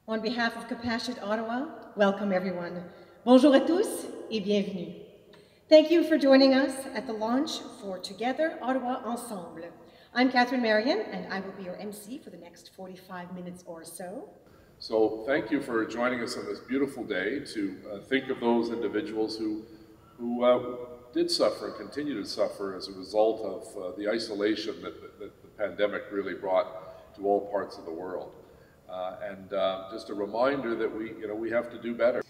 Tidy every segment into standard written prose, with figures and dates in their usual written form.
On behalf of Compassionate Ottawa, welcome everyone. Bonjour à tous et bienvenue. Thank you for joining us at the launch for Together Ottawa Ensemble. I'm Catherine Marion, and I will be your MC for the next 45 minutes or so. So thank you for joining us on this beautiful day to think of those individuals who did suffer and continue to suffer as a result of the isolation that the pandemic really brought to all parts of the world. And just a reminder that we have to do better.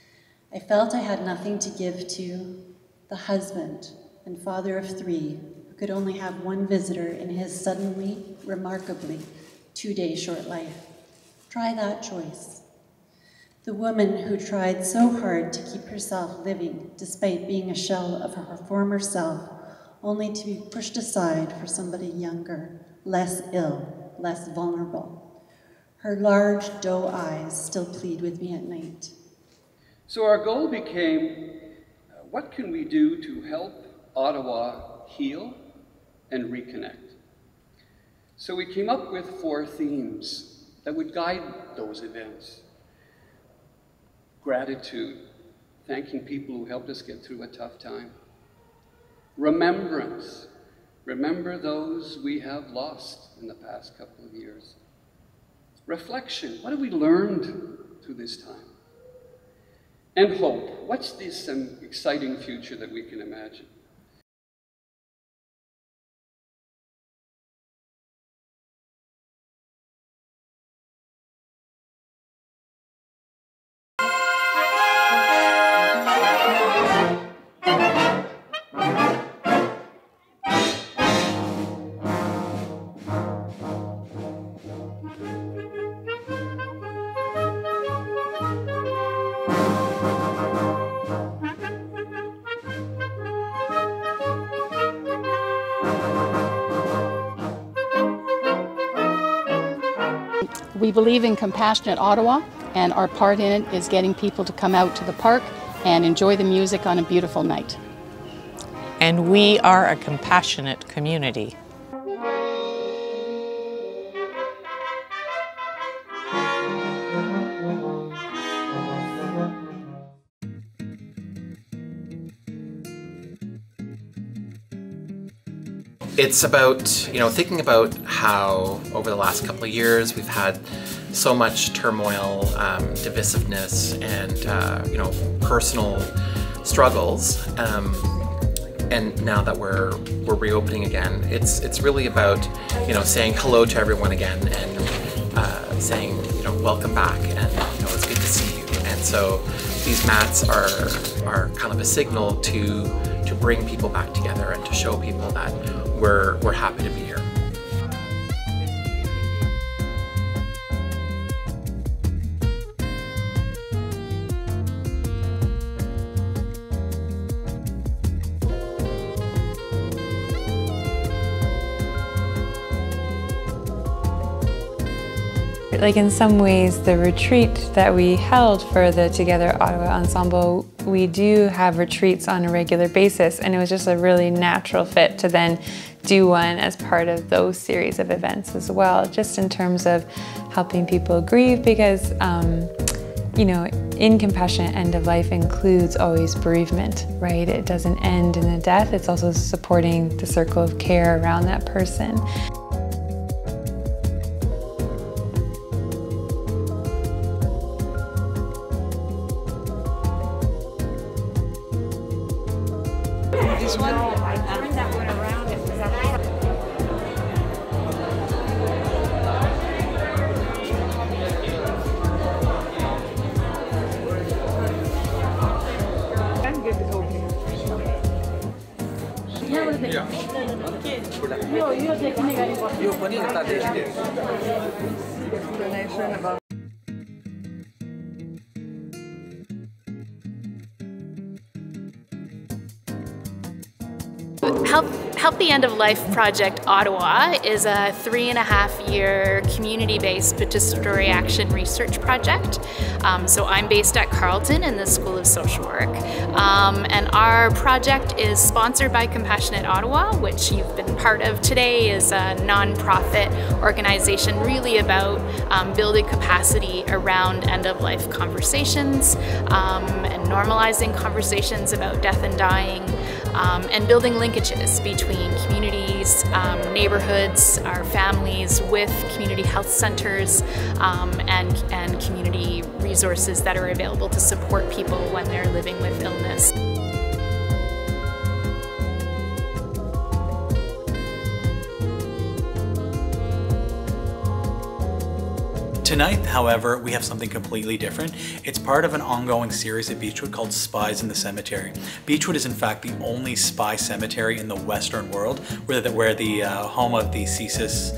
I felt I had nothing to give to the husband and father of 3 who could only have 1 visitor in his suddenly, remarkably 2-day short life. Try that choice. The woman who tried so hard to keep herself living despite being a shell of her former self, only to be pushed aside for somebody younger, less ill, less vulnerable. Her large doe eyes still plead with me at night. So our goal became, what can we do to help Ottawa heal and reconnect? So we came up with 4 themes that would guide those events. Gratitude, thanking people who helped us get through a tough time. Remembrance, remember those we have lost in the past couple of years. Reflection, what have we learned through this time? And hope, what's this exciting future that we can imagine? We believe in Compassionate Ottawa, and our part in it is getting people to come out to the park and enjoy the music on a beautiful night. And we are a compassionate community. It's about, thinking about how over the last couple of years we've had so much turmoil, divisiveness, and personal struggles. And now that we're reopening again, it's really about saying hello to everyone again and saying welcome back, and it's good to see you. And so these mats are kind of a signal to bring people back together and to show people that we're happy to be here. Like in some ways, the retreat that we held for the Together Ottawa Ensemble, we do have retreats on a regular basis, and it was just a really natural fit to then do one as part of those series of events as well, just in terms of helping people grieve, because in compassionate end of life includes always bereavement, right? It doesn't end in a death, it's also supporting the circle of care around that person. This one, turn that one around. Help the End of Life Project Ottawa is a 3.5-year community-based participatory action research project. So I'm based at Carleton in the School of Social Work. And our project is sponsored by Compassionate Ottawa, which you've been part of today, is a non-profit organization really about building capacity around end-of-life conversations and normalizing conversations about death and dying, and building linkages between communities, neighborhoods, our families with community health centers and community resources that are available to support people when they're living with illness. Tonight, however, we have something completely different. It's part of an ongoing series at Beechwood called Spies in the Cemetery. Beechwood is in fact the only spy cemetery in the Western world, where the home of the CSIS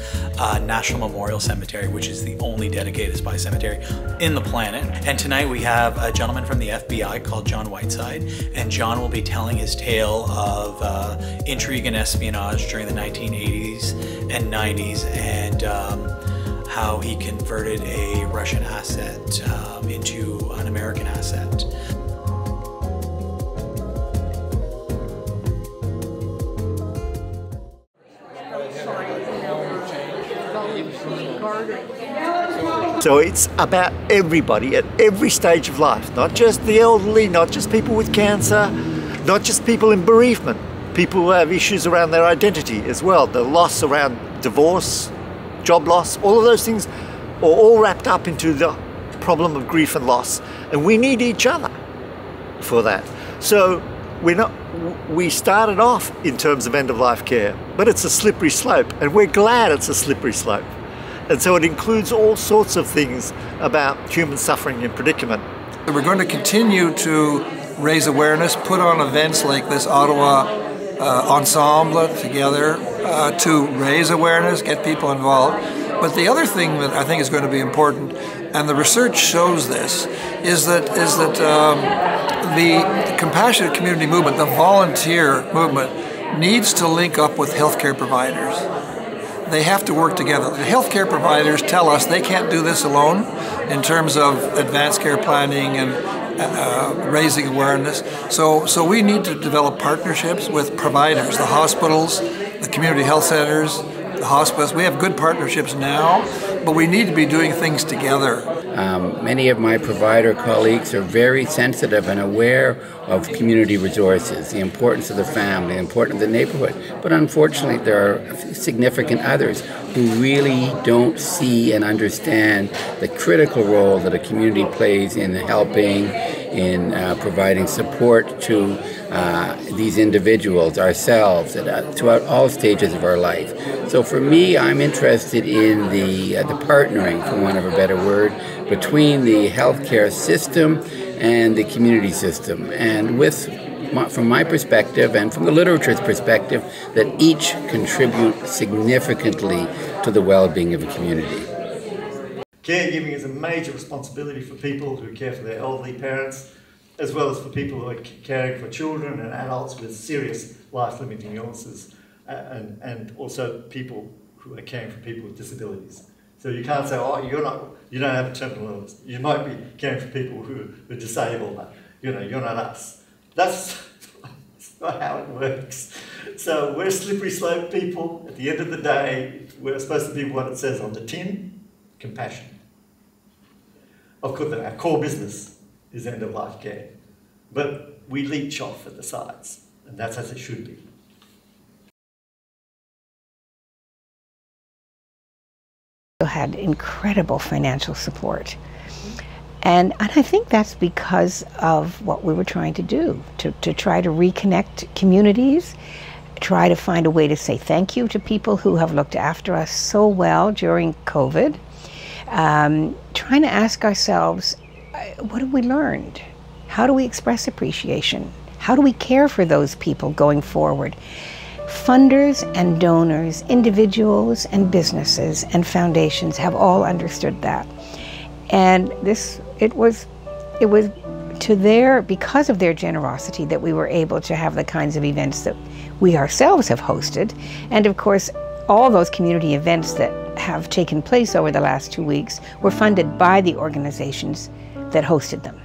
National Memorial Cemetery, which is the only dedicated spy cemetery in the planet. And tonight we have a gentleman from the FBI called John Whiteside, and John will be telling his tale of intrigue and espionage during the 1980s and 90s, and how he converted a Russian asset into an American asset. So it's about everybody at every stage of life, not just the elderly, not just people with cancer, not just people in bereavement, people who have issues around their identity as well, the loss around divorce, job loss, all of those things are all wrapped up into the problem of grief and loss. And we need each other for that. So we started off in terms of end-of-life care, but it's a slippery slope, and we're glad it's a slippery slope. And so it includes all sorts of things about human suffering and predicament. We're going to continue to raise awareness, put on events like this Ottawa Ensemble together to raise awareness, get people involved. But the other thing that I think is going to be important, and the research shows this, is that the compassionate community movement, the volunteer movement, needs to link up with healthcare providers. They have to work together. The healthcare providers tell us they can't do this alone in terms of advanced care planning and raising awareness. So we need to develop partnerships with providers, the hospitals, the community health centers, the hospice. We have good partnerships now, but we need to be doing things together. Many of my provider colleagues are very sensitive and aware of community resources, the importance of the family, the importance of the neighborhood. But unfortunately, there are significant others who really don't see and understand the critical role that a community plays in helping, in providing support to these individuals, ourselves, throughout all stages of our life. So for me, I'm interested in the partnering, for want of a better word, between the healthcare system and the community system. And from my perspective and from the literature's perspective, that each contribute significantly to the well-being of a community. Caregiving is a major responsibility for people who care for their elderly parents, as well as for people who are caring for children and adults with serious life-limiting illnesses, and also people who are caring for people with disabilities. So you can't say, oh, you don't have a terminal illness. You might be caring for people who are disabled, but you're not us. That's not how it works. So we're slippery slope people. At the end of the day, we're supposed to be what it says on the tin, compassion. Of course, our core business is end-of-life care, but we leech off at the sides, and that's as it should be. Had incredible financial support. And I think that's because of what we were trying to do, to try to reconnect communities, try to find a way to say thank you to people who have looked after us so well during COVID, trying to ask ourselves, what have we learned? How do we express appreciation? How do we care for those people going forward? Funders and donors, individuals and businesses and foundations have all understood that. And it was because of their generosity, that we were able to have the kinds of events that we ourselves have hosted. And of course, all those community events that have taken place over the last 2 weeks were funded by the organizations that hosted them.